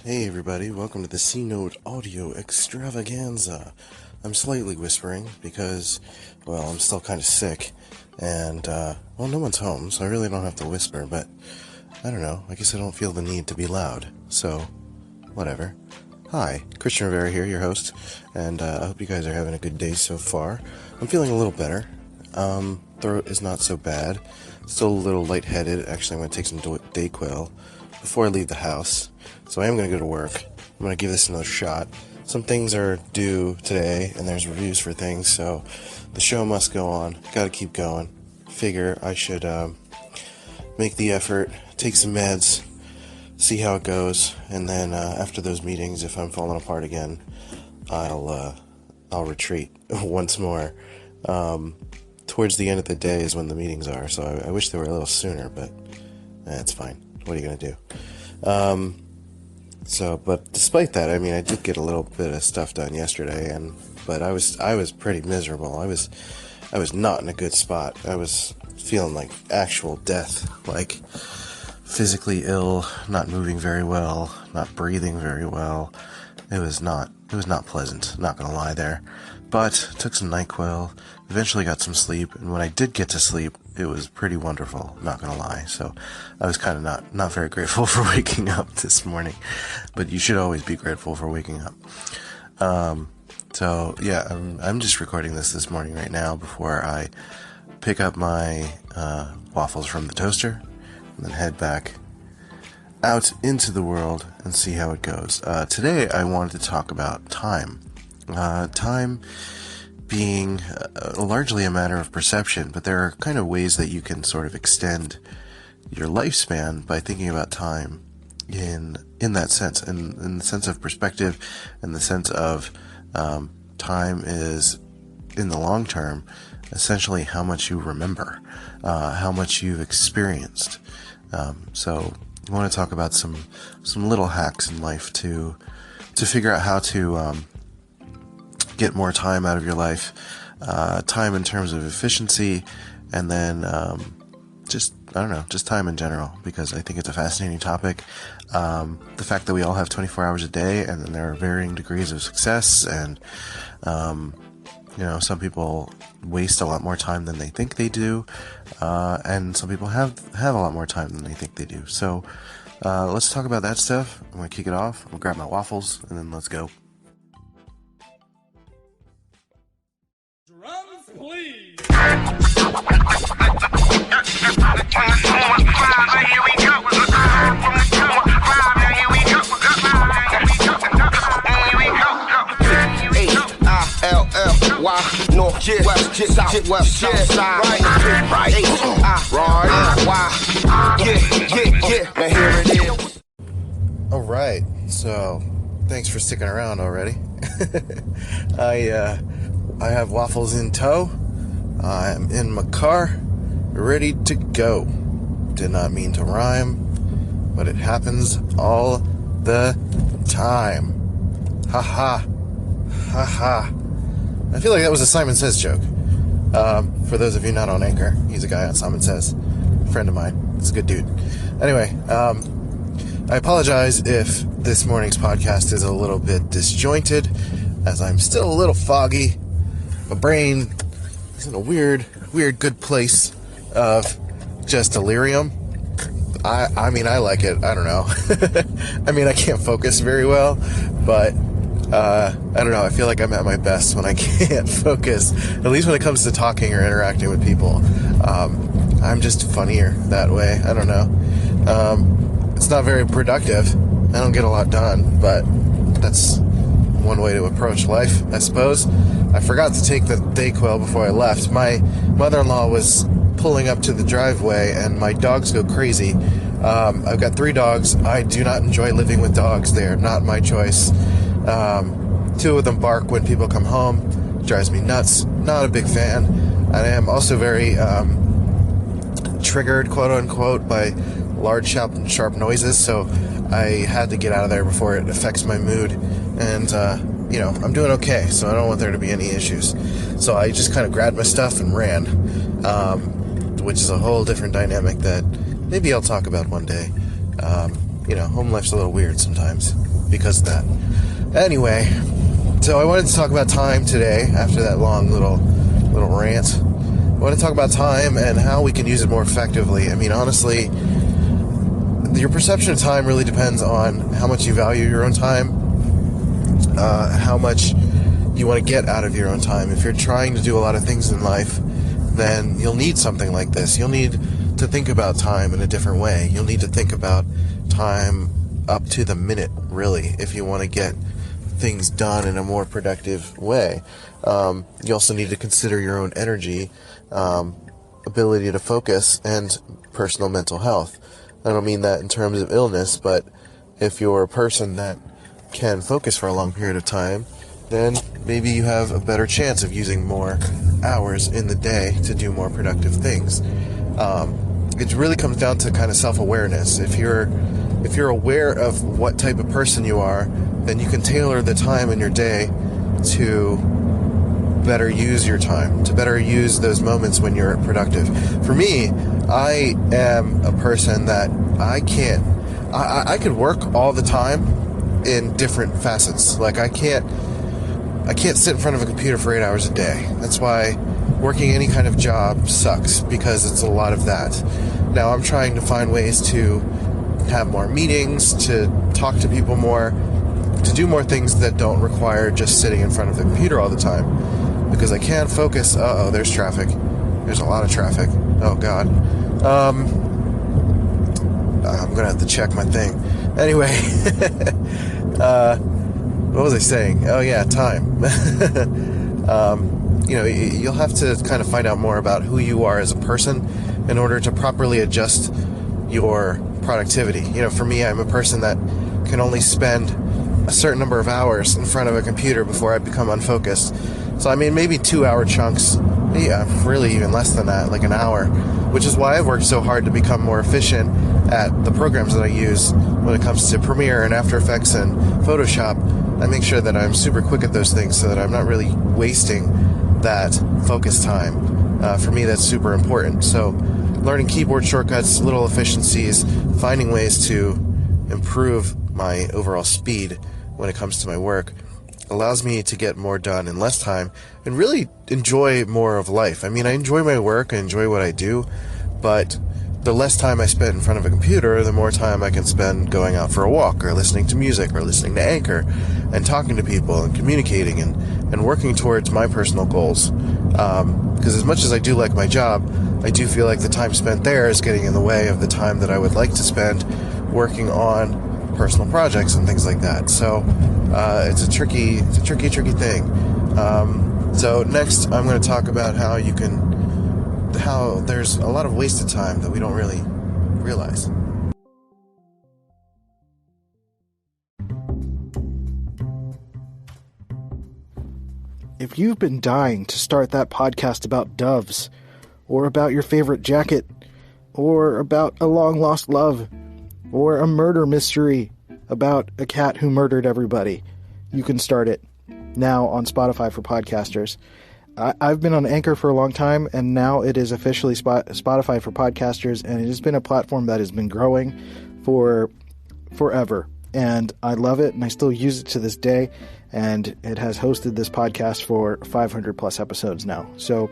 Hey everybody, welcome to the CNOTE Audio Extravaganza. I'm slightly whispering because, well, I'm still kind of sick, and, no one's home, so I really don't have to whisper, but, I don't know, I guess I don't feel the need to be loud, so, whatever. Hi, Christian Rivera here, your host, and, I hope you guys are having a good day so far. I'm feeling a little better. Throat is not so bad. Still a little lightheaded. Actually, I'm going to take some Dayquil before I leave the house. So I am going to go to work. I'm going to give this another shot. Some things are due today, and there's reviews for things, so the show must go on. Got to keep going. Figure I should make the effort, take some meds, see how it goes, and then after those meetings, if I'm falling apart again, I'll retreat once more. Towards the end of the day is when the meetings are, so I wish they were a little sooner, but it's fine. What are you going to do? But despite that, I mean, I did get a little bit of stuff done yesterday, but I was pretty miserable. I was not in a good spot. I was feeling like actual death, like physically ill, not moving very well, not breathing very well. It was not pleasant, not gonna lie there. But took some NyQuil, eventually got some sleep, and when I did get to sleep, it was pretty wonderful, not gonna lie. So I was kind of not very grateful for waking up this morning, but you should always be grateful for waking up. So yeah, I'm just recording this morning right now before I pick up my waffles from the toaster and then head back out into the world and see how it goes. Today I wanted to talk about time. Time being largely a matter of perception, but there are kind of ways that you can sort of extend your lifespan by thinking about time in that sense, in the sense of perspective, and the sense of time is, in the long term, essentially how much you remember, how much you've experienced. So I want to talk about some little hacks in life to figure out how to get more time out of your life, time in terms of efficiency, and then just time in general, because I think it's a fascinating topic. The fact that we all have 24 hours a day, and then there are varying degrees of success, and some people waste a lot more time than they think they do, and some people have a lot more time than they think they do. So let's talk about that stuff. I'm going to kick it off. I'm going to grab my waffles, and then let's go. Drums, please. All right, so thanks for sticking around already. I have waffles in tow. I'm in my car, ready to go. Did not mean to rhyme, but it happens all the time. Ha ha. Ha ha. I feel like that was a Simon Says joke. For those of you not on Anchor, he's a guy on Simon Says. A friend of mine. He's a good dude. Anyway, I apologize if this morning's podcast is a little bit disjointed, as I'm still a little foggy. My brain is in a weird good place of just delirium. I mean, I like it. I don't know. I mean, I can't focus very well, but I don't know. I feel like I'm at my best when I can't focus, at least when it comes to talking or interacting with people. I'm just funnier that way. I don't know. It's not very productive. I don't get a lot done, but that's one way to approach life, I suppose. I forgot to take the Dayquil before I left. My mother-in-law was pulling up to the driveway, and my dogs go crazy. I've got 3 dogs. I do not enjoy living with dogs. They are not my choice. 2 of them bark when people come home. Drives me nuts. Not a big fan. I am also very triggered, quote-unquote, by large, sharp noises, so I had to get out of there before it affects my mood. And, I'm doing okay, so I don't want there to be any issues. So I just kind of grabbed my stuff and ran, which is a whole different dynamic that maybe I'll talk about one day. home life's a little weird sometimes because of that. Anyway, so I wanted to talk about time today after that long little rant. I want to talk about time and how we can use it more effectively. I mean, honestly, your perception of time really depends on how much you value your own time, how much you want to get out of your own time. If you're trying to do a lot of things in life, then you'll need something like this. You'll need to think about time in a different way. You'll need to think about time up to the minute, really, if you want to get things done in a more productive way. You also need to consider your own energy, ability to focus, and personal mental health. I don't mean that in terms of illness, but if you're a person that can focus for a long period of time, then maybe you have a better chance of using more hours in the day to do more productive things. It really comes down to kind of self-awareness. If you're aware of what type of person you are, then you can tailor the time in your day to better use your time, to better use those moments when you're productive. For me, I am a person that I could work all the time in different facets. Like I can't sit in front of a computer for 8 hours a day. That's why working any kind of job sucks, because it's a lot of that. Now I'm trying to find ways to have more meetings, to talk to people more, to do more things that don't require just sitting in front of the computer all the time, because I can't focus. There's traffic. There's a lot of traffic. Oh God. I'm gonna have to check my thing. Anyway, what was I saying? Oh yeah, time. You'll have to kind of find out more about who you are as a person in order to properly adjust your productivity. For me, I'm a person that can only spend a certain number of hours in front of a computer before I become unfocused. So I mean, maybe 2-hour chunks. Yeah, really even less than that, like an hour. Which is why I've worked so hard to become more efficient at the programs that I use when it comes to Premiere and After Effects and Photoshop. I make sure that I'm super quick at those things so that I'm not really wasting that focus time. For me, that's super important. So learning keyboard shortcuts, little efficiencies, finding ways to improve my overall speed when it comes to my work allows me to get more done in less time and really enjoy more of life. I mean, I enjoy my work, I enjoy what I do, but the less time I spend in front of a computer, the more time I can spend going out for a walk or listening to music or listening to Anchor and talking to people and communicating and working towards my personal goals. Because as much as I do like my job, I do feel like the time spent there is getting in the way of the time that I would like to spend working on personal projects and things like that. So it's a tricky thing. So next I'm going to talk about how there's a lot of wasted time that we don't really realize. If you've been dying to start that podcast about doves, or about your favorite jacket, or about a long-lost love, or a murder mystery about a cat who murdered everybody, you can start it now on Spotify for podcasters. I've been on Anchor for a long time, and now it is officially Spotify for podcasters, and it has been a platform that has been growing for forever. And I love it, and I still use it to this day, and it has hosted this podcast for 500 plus episodes now. So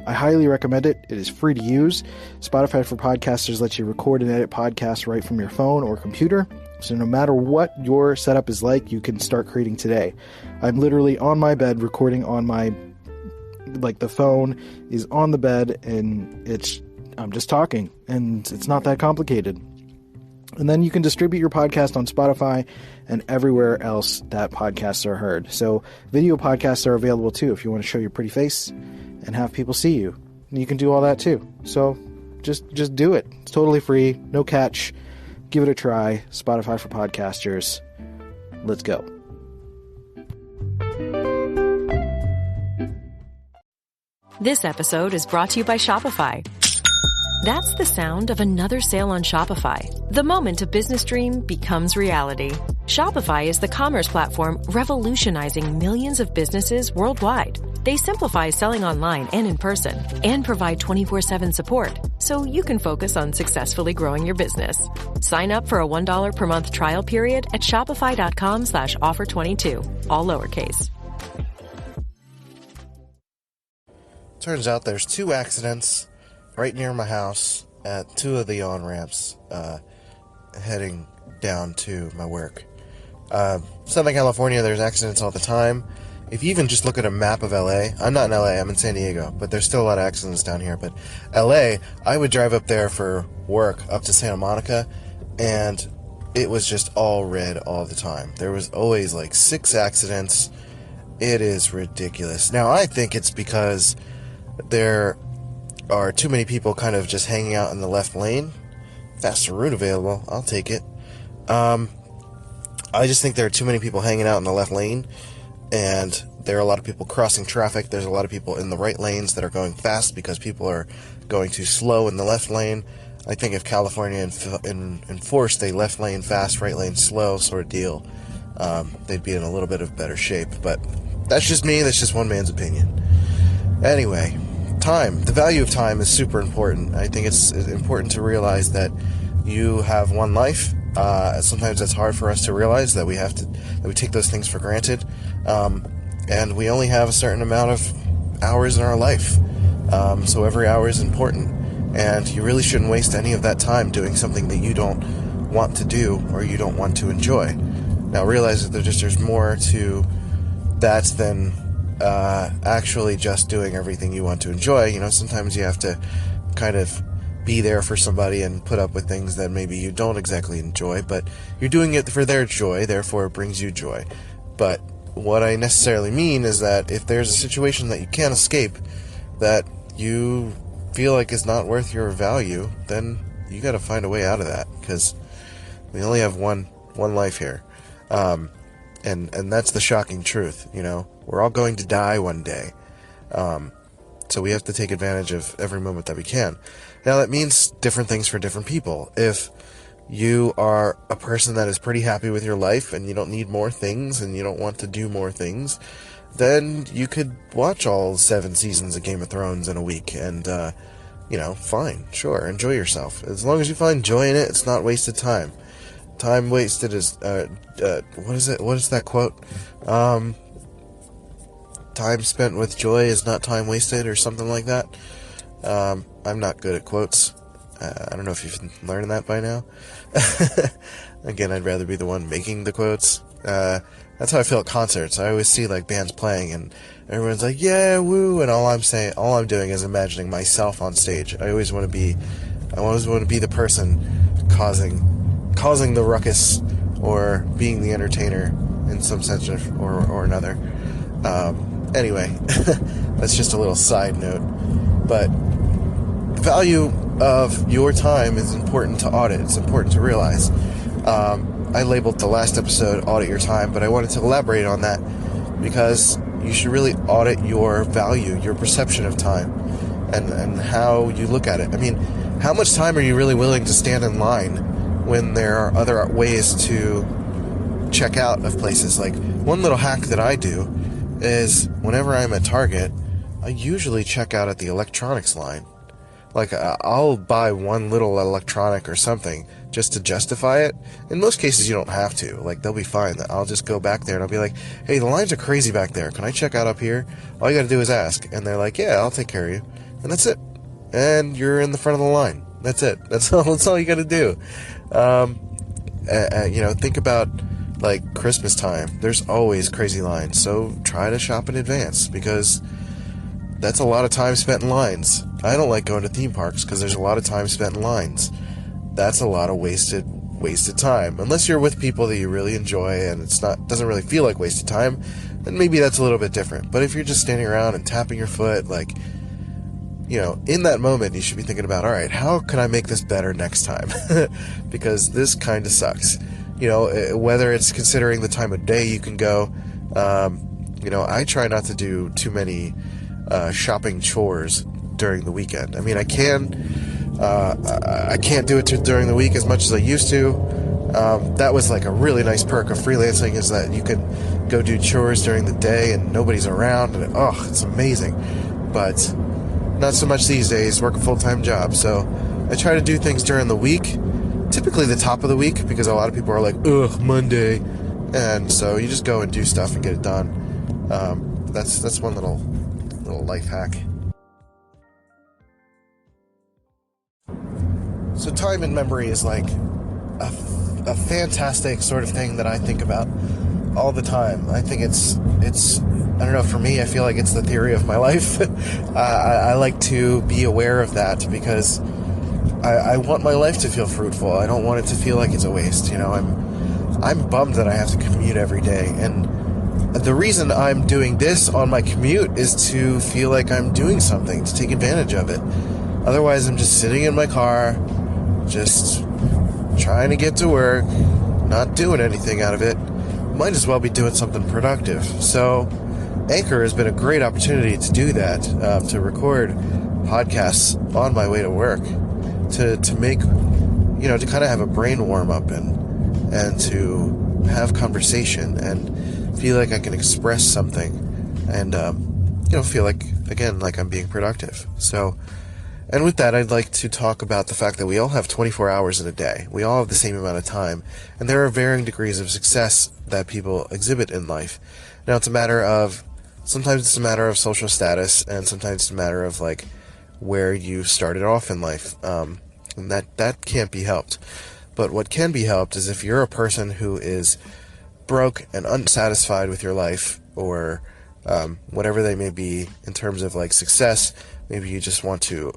I highly recommend it. It is free to use. Spotify for podcasters lets you record and edit podcasts right from your phone or computer. So no matter what your setup is like, you can start creating today. I'm literally on my bed recording on my, the phone is on the bed, and I'm just talking, and it's not that complicated. And then you can distribute your podcast on Spotify and everywhere else that podcasts are heard. So video podcasts are available too if you want to show your pretty face and have people see you. You can do all that too. So just do it. It's totally free, no catch. Give it a try. Spotify for podcasters. Let's go. This episode is brought to you by Shopify. That's the sound of another sale on Shopify. The moment a business dream becomes reality. Shopify is the commerce platform revolutionizing millions of businesses worldwide. They simplify selling online and in person and provide 24/7 support so you can focus on successfully growing your business. Sign up for a $1 per month trial period at shopify.com/offer22, all lowercase. Turns out there's 2 accidents right near my house at 2 of the on-ramps heading down to my work. Southern California, there's accidents all the time. If you even just look at a map of LA, I'm not in LA, I'm in San Diego, but there's still a lot of accidents down here. But LA, I would drive up there for work up to Santa Monica, and it was just all red all the time. There was always like 6 accidents. It is ridiculous. Now, I think it's because there are too many people kind of just hanging out in the left lane. Faster route available, I'll take it. I just think there are too many people hanging out in the left lane, and there are a lot of people crossing traffic. There's a lot of people in the right lanes that are going fast because people are going too slow in the left lane. I think if California enforced a left lane fast, right lane slow sort of deal, they'd be in a little bit of better shape. But that's just me. That's just one man's opinion. Anyway, time. The value of time is super important. I think it's important to realize that you have one life. Sometimes that's hard for us to realize, that we take those things for granted. And we only have a certain amount of hours in our life. So every hour is important. And you really shouldn't waste any of that time doing something that you don't want to do or you don't want to enjoy. Now realize that there's more to that than actually just doing everything you want to enjoy. You know, sometimes you have to kind of be there for somebody and put up with things that maybe you don't exactly enjoy, but you're doing it for their joy, therefore it brings you joy. But what I necessarily mean is that if there's a situation that you can't escape, that you feel like is not worth your value, then you got to find a way out of that, because we only have one life here. And that's the shocking truth. You know, we're all going to die one day. So we have to take advantage of every moment that we can. Now, that means different things for different people. If you are a person that is pretty happy with your life and you don't need more things and you don't want to do more things, then you could watch all 7 seasons of Game of Thrones in a week and, fine, sure, enjoy yourself. As long as you find joy in it, it's not wasted time. Time wasted is, what is it? What is that quote? Time spent with joy is not time wasted, or something like that. I'm not good at quotes. I don't know if you've learned that by now. Again, I'd rather be the one making the quotes. That's how I feel at concerts. I always see like bands playing and everyone's like, yeah, woo, and all I'm doing is imagining myself on stage. I always want to be the person causing the ruckus or being the entertainer in some sense or another. Anyway, that's just a little side note. But the value of your time is important to audit. It's important to realize. I labeled the last episode Audit Your Time, but I wanted to elaborate on that because you should really audit your value, your perception of time, and how you look at it. I mean, how much time are you really willing to stand in line when there are other ways to check out of places? Like, one little hack that I do is whenever I'm at Target, I usually check out at the electronics line. Like, I'll buy one little electronic or something just to justify it. In most cases, you don't have to. Like, they'll be fine. I'll just go back there and I'll be like, hey, the lines are crazy back there. Can I check out up here? All you gotta do is ask. And they're like, yeah, I'll take care of you. And that's it. And you're in the front of the line. That's it. That's all you gotta do. Think about, like, Christmas time. There's always crazy lines. So try to shop in advance, because that's a lot of time spent in lines. I don't like going to theme parks because there's a lot of time spent in lines. That's a lot of wasted time. Unless you're with people that you really enjoy and doesn't really feel like wasted time, then maybe that's a little bit different. But if you're just standing around and tapping your foot, like, in that moment, you should be thinking about, all right, how can I make this better next time? Because this kind of sucks. Whether it's considering the time of day you can go. I try not to do too many shopping chores during the weekend. I mean, I can't do it during the week as much as I used to, That was like a really nice perk of freelancing, is that you can go do chores during the day and nobody's around, and it's amazing. But not so much these days. Work a full-time job, so I try to do things during the week, typically the top of the week, because a lot of people are like, ugh, Monday, and so you just go and do stuff and get it done. That's one little life hack. So time and memory is like a fantastic sort of thing that I think about all the time. I think it's I don't know, for me, I feel like it's the theory of my life. I like to be aware of that, because I want my life to feel fruitful. I don't want it to feel like it's a waste. I'm bummed that I have to commute every day, and the reason I'm doing this on my commute is to feel like I'm doing something, to take advantage of it. Otherwise, I'm just sitting in my car, just trying to get to work, not doing anything out of it. Might as well be doing something productive. So Anchor has been a great opportunity to do that, to record podcasts on my way to work, to make, to kind of have a brain warm up and to have conversation and feel like I can express something and, feel like, again, like I'm being productive. So, and with that, I'd like to talk about the fact that we all have 24 hours in a day. We all have the same amount of time, and there are varying degrees of success that people exhibit in life. Now, sometimes it's a matter of social status, and sometimes it's a matter of, like, where you started off in life, and that can't be helped. But what can be helped is if you're a person who is broke and unsatisfied with your life, or whatever they may be in terms of, like, success. Maybe you just want to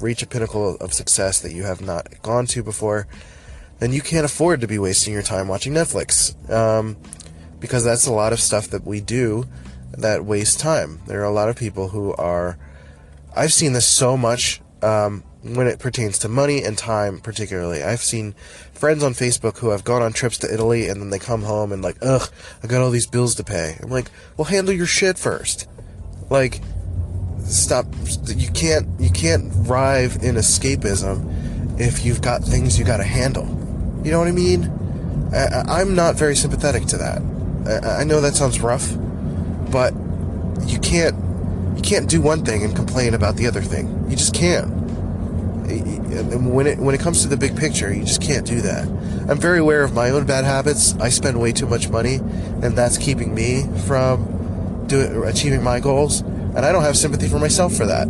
reach a pinnacle of success that you have not gone to before, then you can't afford to be wasting your time watching Netflix, because that's a lot of stuff that we do that wastes time. There are a lot of people who are, I've seen this so much when it pertains to money and time particularly. I've seen friends on Facebook who have gone on trips to Italy, and then they come home and like, ugh, I got all these bills to pay. I'm like, well, handle your shit first. Like, stop. You can't thrive in escapism if you've got things you gotta handle. You know what I mean? I'm not very sympathetic to that. I know that sounds rough, but you can't do one thing and complain about the other thing. You just can't. When it comes to the big picture, you just can't do that. I'm very aware of my own bad habits. I spend way too much money, and that's keeping me from achieving my goals. And I don't have sympathy for myself for that.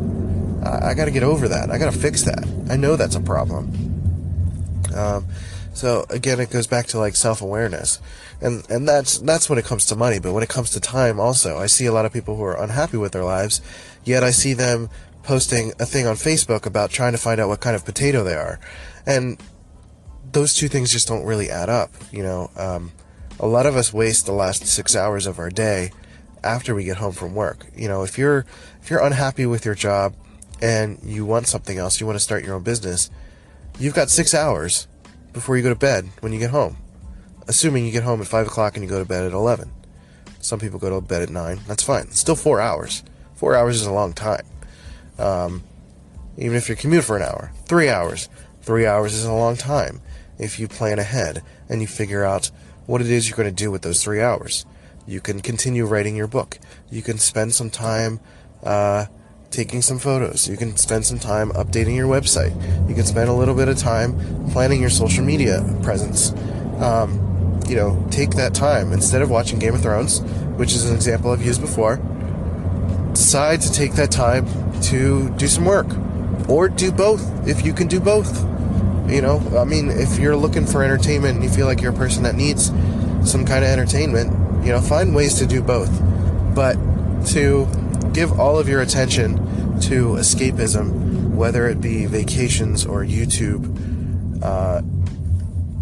I got to get over that. I got to fix that. I know that's a problem. So again, it goes back to like self-awareness, and that's when it comes to money. But when it comes to time, also, I see a lot of people who are unhappy with their lives. Yet I see them posting a thing on Facebook about trying to find out what kind of potato they are, and those two things just don't really add up. A lot of us waste the last 6 hours of our day after we get home from work. If you're unhappy with your job and you want something else, you want to start your own business, you've got 6 hours before you go to bed when you get home. Assuming you get home at 5 o'clock and you go to bed at 11. Some people go to bed at 9. That's fine. It's still 4 hours. 4 hours is a long time. Even if you commute for an hour. 3 hours. 3 hours is a long time if you plan ahead and you figure out what it is you're going to do with those 3 hours. You can continue writing your book. You can spend some time taking some photos. You can spend some time updating your website. You can spend a little bit of time planning your social media presence. Take that time. Instead of watching Game of Thrones, which is an example I've used before, decide to take that time to do some work. Or do both, if you can do both. If you're looking for entertainment and you feel like you're a person that needs some kind of entertainment, find ways to do both. But to give all of your attention to escapism, whether it be vacations or YouTube,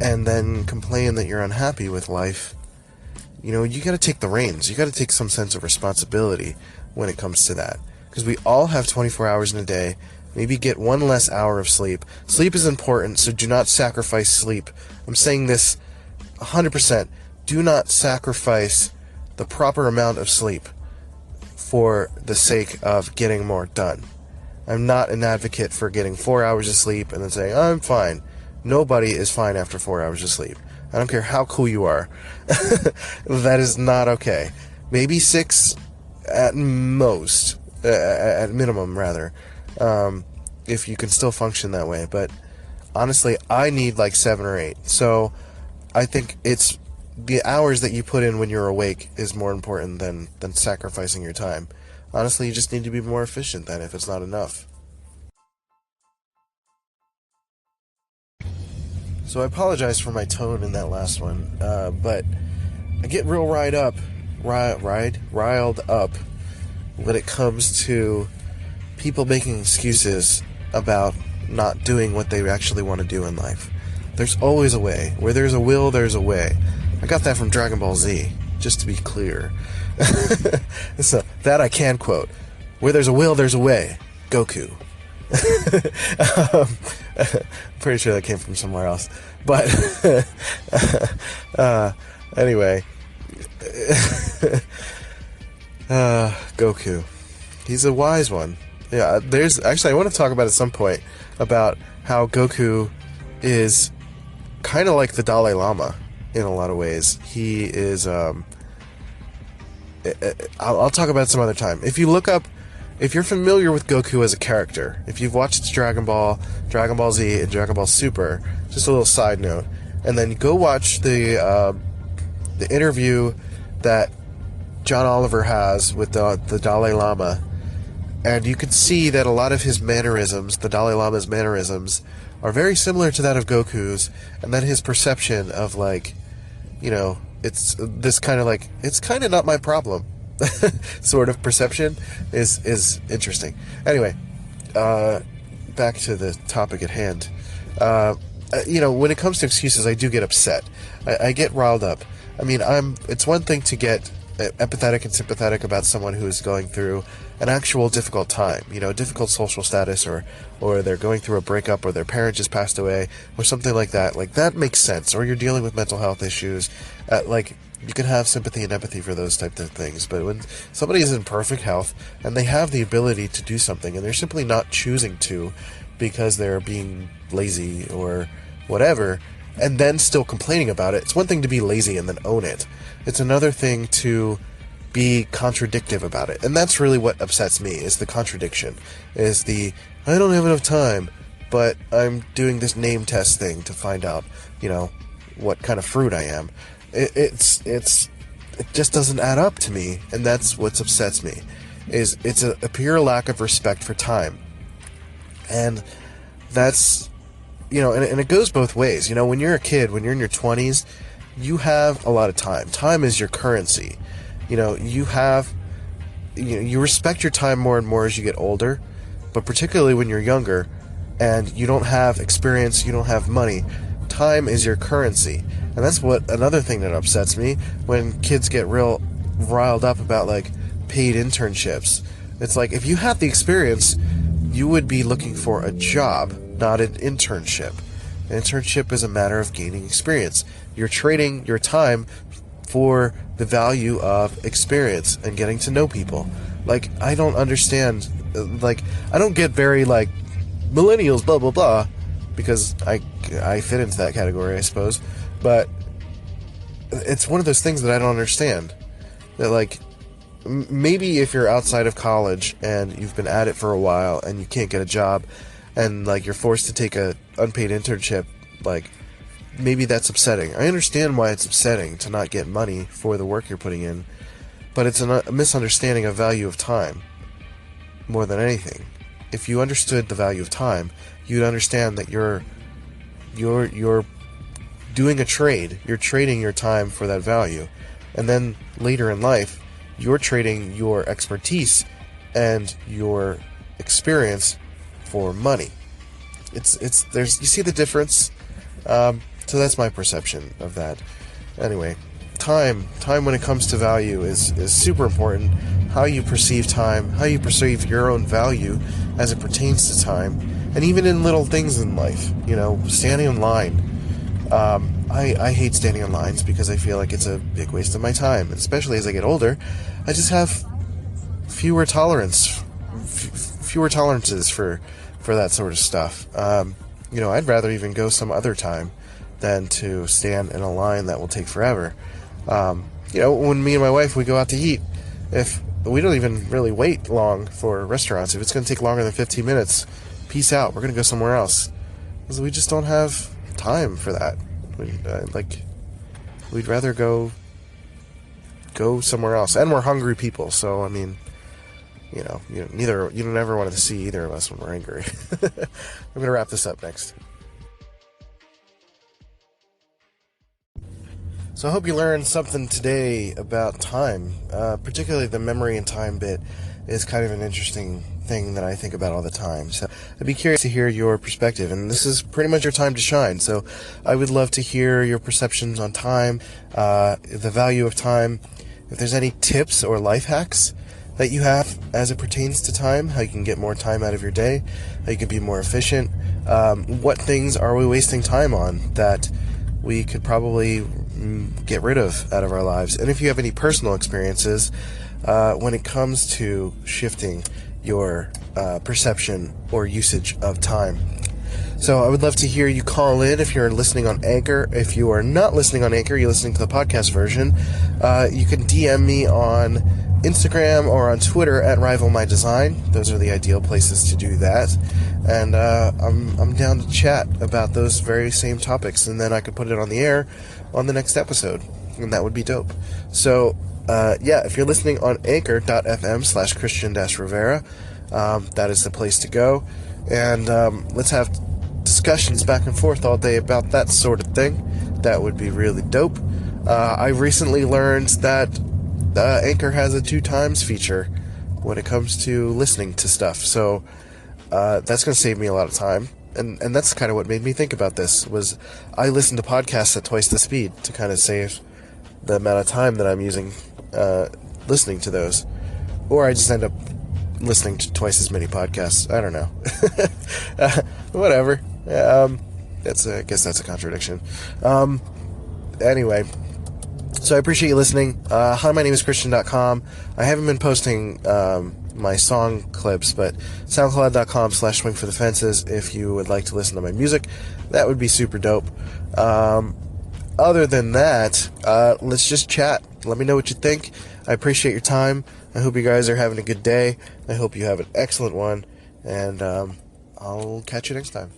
and then complain that you're unhappy with life, you got to take the reins. You got to take some sense of responsibility when it comes to that. Because we all have 24 hours in a day. Maybe get one less hour of sleep. Sleep is important, so do not sacrifice sleep. I'm saying this 100%. Do not sacrifice the proper amount of sleep for the sake of getting more done. I'm not an advocate for getting 4 hours of sleep and then saying, I'm fine. Nobody is fine after 4 hours of sleep. I don't care how cool you are. That is not okay. Maybe 6 at most, at minimum, rather, if you can still function that way. But honestly, I need like 7 or 8. So I think it's the hours that you put in when you're awake is more important than sacrificing your time. Honestly, you just need to be more efficient then if it's not enough. So I apologize for my tone in that last one, but I get real riled up when it comes to people making excuses about not doing what they actually want to do in life. There's always a way. Where there's a will, there's a way. I got that from Dragon Ball Z, just to be clear. So that I can quote. Where there's a will, there's a way. Goku. Pretty sure that came from somewhere else. But anyway, Goku. He's a wise one. Yeah, I want to talk about at some point about how Goku is kind of like the Dalai Lama in a lot of ways. He is I'll talk about it some other time. If you're familiar with Goku as a character, if you've watched Dragon Ball Z, and Dragon Ball Super, just a little side note, and then go watch the interview that John Oliver has with the Dalai Lama, and you can see that a lot of his mannerisms, the Dalai Lama's mannerisms, are very similar to that of Goku's, and then his perception of, like, it's this kind of like, it's kind of not my problem sort of perception is interesting. Anyway, back to the topic at hand. When it comes to excuses, I do get upset. I get riled up. I mean, it's one thing to get empathetic and sympathetic about someone who is going through an actual difficult time, difficult social status, or they're going through a breakup, or their parent just passed away, or something like that. Like, that makes sense. Or you're dealing with mental health issues. You can have sympathy and empathy for those types of things. But when somebody is in perfect health and they have the ability to do something and they're simply not choosing to because they're being lazy or whatever, and then still complaining about it, it's one thing to be lazy and then own it. It's another thing to be contradictive about it. And that's really what upsets me, is the contradiction. Is the, I don't have enough time, but I'm doing this name test thing to find out, what kind of fruit I am. It just doesn't add up to me, and that's what upsets me. Is it's a pure lack of respect for time. And that's, and it goes both ways. When you're a kid, when you're in your 20s, you have a lot of time. Time is your currency. You respect your time more and more as you get older, but particularly when you're younger and you don't have experience, you don't have money, time is your currency. And that's another thing that upsets me, when kids get real riled up about, like, paid internships. It's like, if you had the experience, you would be looking for a job, not an internship. An internship is a matter of gaining experience. You're trading your time for the value of experience and getting to know people. Like, I don't understand, I don't get very, millennials, blah, blah, blah, because I fit into that category, I suppose. But it's one of those things that I don't understand. That, maybe if you're outside of college and you've been at it for a while and you can't get a job and, you're forced to take a unpaid internship, maybe that's upsetting. I understand why it's upsetting to not get money for the work you're putting in, but it's a misunderstanding of value of time more than anything. If you understood the value of time, you'd understand that you're doing a trade. You're trading your time for that value. And then later in life, you're trading your expertise and your experience for money. You see the difference? So that's my perception of that. Anyway, time when it comes to value is super important. How you perceive time, how you perceive your own value as it pertains to time, and even in little things in life, standing in line. I hate standing in lines because I feel like it's a big waste of my time, and especially as I get older, I just have fewer tolerances for that sort of stuff. I'd rather even go some other time than to stand in a line that will take forever. When me and my wife, we go out to eat, if we don't even really wait long for restaurants. If it's going to take longer than 15 minutes, peace out. We're going to go somewhere else. Because we just don't have time for that. We'd rather go somewhere else. And we're hungry people, so, I mean, you don't ever want to see either of us when we're angry. I'm going to wrap this up next. So I hope you learned something today about time. Particularly the memory and time bit is kind of an interesting thing that I think about all the time. So I'd be curious to hear your perspective, and this is pretty much your time to shine. So I would love to hear your perceptions on time, the value of time, if there's any tips or life hacks that you have as it pertains to time, how you can get more time out of your day, how you can be more efficient. What things are we wasting time on that we could probably get rid of out of our lives? And if you have any personal experiences when it comes to shifting your perception or usage of time. So I would love to hear you call in if you're listening on Anchor. If you are not listening on Anchor, you're listening to the podcast version, you can DM me on Instagram or on Twitter at RivalMyDesign. Those are the ideal places to do that. And I'm down to chat about those very same topics, and then I could put it on the air on the next episode, and that would be dope. So, if you're listening on anchor.fm/Christian-Rivera, that is the place to go. And let's have discussions back and forth all day about that sort of thing. That would be really dope. I recently learned that Anchor has a 2x feature when it comes to listening to stuff. So that's going to save me a lot of time. And that's kind of what made me think about this, was I listen to podcasts at twice the speed to kind of save the amount of time that I'm using listening to those. Or I just end up listening to twice as many podcasts. I don't know. Whatever. I guess that's a contradiction. Anyway, so I appreciate you listening. Hi, my name is Christian.com. I haven't been posting my song clips, but SoundCloud.com/SwingForTheFences if you would like to listen to my music. That would be super dope. Other than that, let's just chat. Let me know what you think. I appreciate your time. I hope you guys are having a good day. I hope you have an excellent one, and I'll catch you next time.